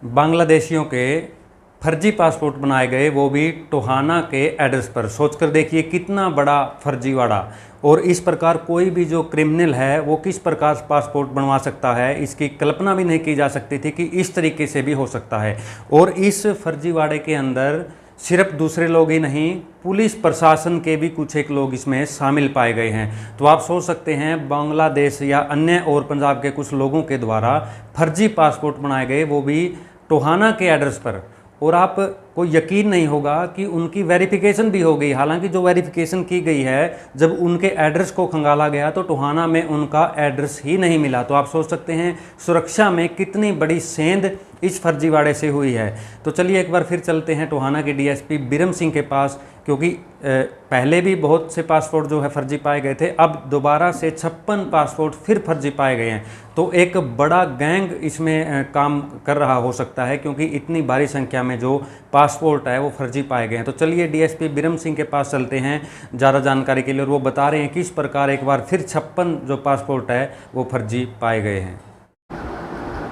बांग्लादेशियों के फर्जी पासपोर्ट बनाए गए, वो भी टोहाना के एड्रेस पर। सोचकर देखिए कितना बड़ा फर्जीवाड़ा। और इस प्रकार कोई भी जो क्रिमिनल है वो किस प्रकार पासपोर्ट बनवा सकता है, इसकी कल्पना भी नहीं की जा सकती थी कि इस तरीके से भी हो सकता है। और इस फर्जीवाड़े के अंदर सिर्फ दूसरे लोग ही नहीं, पुलिस प्रशासन के भी कुछ एक लोग इसमें शामिल पाए गए हैं। तो आप सोच सकते हैं बांग्लादेश या अन्य और पंजाब के कुछ लोगों के द्वारा फर्जी पासपोर्ट बनाए गए, वो भी टोहाना के एड्रेस पर। और आप को यकीन नहीं होगा कि उनकी वेरिफिकेशन भी हो गई। हालांकि जो वेरिफिकेशन की गई है, जब उनके एड्रेस को खंगाला गया तो टोहाना में उनका एड्रेस ही नहीं मिला। तो आप सोच सकते हैं सुरक्षा में कितनी बड़ी सेंध इस फर्जीवाड़े से हुई है। तो चलिए एक बार फिर चलते हैं टोहाना के डीएसपी बिरम सिंह के पास, क्योंकि पहले भी बहुत से पासपोर्ट जो है फर्जी पाए गए थे, अब दोबारा से 56 पासपोर्ट फिर फर्जी पाए गए हैं। तो एक बड़ा गैंग इसमें काम कर रहा हो सकता है, क्योंकि इतनी भारी संख्या में जो पासपोर्ट है वो फर्जी पाए गए हैं। तो चलिए डीएसपी बिरम सिंह के पास चलते हैं ज़्यादा जानकारी के लिए, और वो बता रहे हैं किस प्रकार एक बार फिर 56 जो पासपोर्ट है वो फर्जी पाए गए हैं।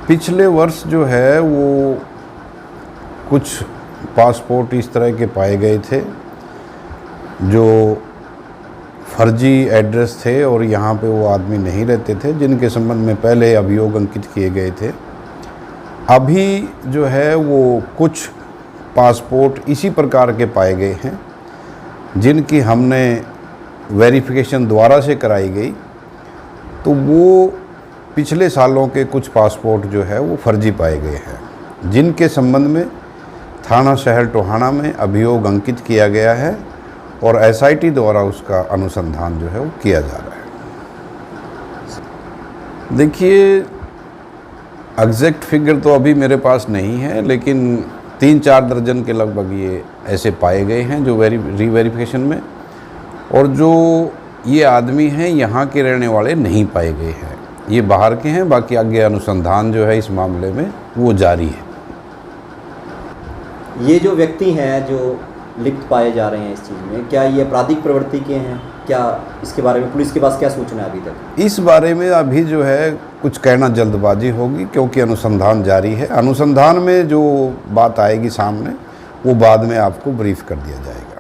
पिछले वर्ष जो है वो कुछ पासपोर्ट इस तरह के पाए गए थे जो फर्जी एड्रेस थे और यहाँ पे वो आदमी नहीं रहते थे, जिनके संबंध में पहले अभियोग अंकित किए गए थे। अभी जो है वो कुछ पासपोर्ट इसी प्रकार के पाए गए हैं जिनकी हमने वेरिफिकेशन दोबारा से कराई गई, तो वो पिछले सालों के कुछ पासपोर्ट जो है वो फर्जी पाए गए हैं, जिनके संबंध में थाना शहर टोहाना में अभियोग अंकित किया गया है और एसआईटी द्वारा उसका अनुसंधान जो है वो किया जा रहा है। देखिए एग्जैक्ट फिगर तो अभी मेरे पास नहीं है, लेकिन 3-4 दर्जन के लगभग ये ऐसे पाए गए हैं जो रीवेरिफिकेशन में, और जो ये आदमी हैं यहाँ के रहने वाले नहीं पाए गए हैं, ये बाहर के हैं। बाकी आगे अनुसंधान जो है इस मामले में वो जारी है। ये जो व्यक्ति हैं जो लिप्त पाए जा रहे हैं इस चीज़ में, क्या ये आपराधिक प्रवृत्ति के हैं? क्या इसके बारे में पुलिस के पास क्या सूचना है अभी तक? इस बारे में अभी जो है कुछ कहना जल्दबाजी होगी, क्योंकि अनुसंधान जारी है। अनुसंधान में जो बात आएगी सामने वो बाद में आपको ब्रीफ कर दिया जाएगा।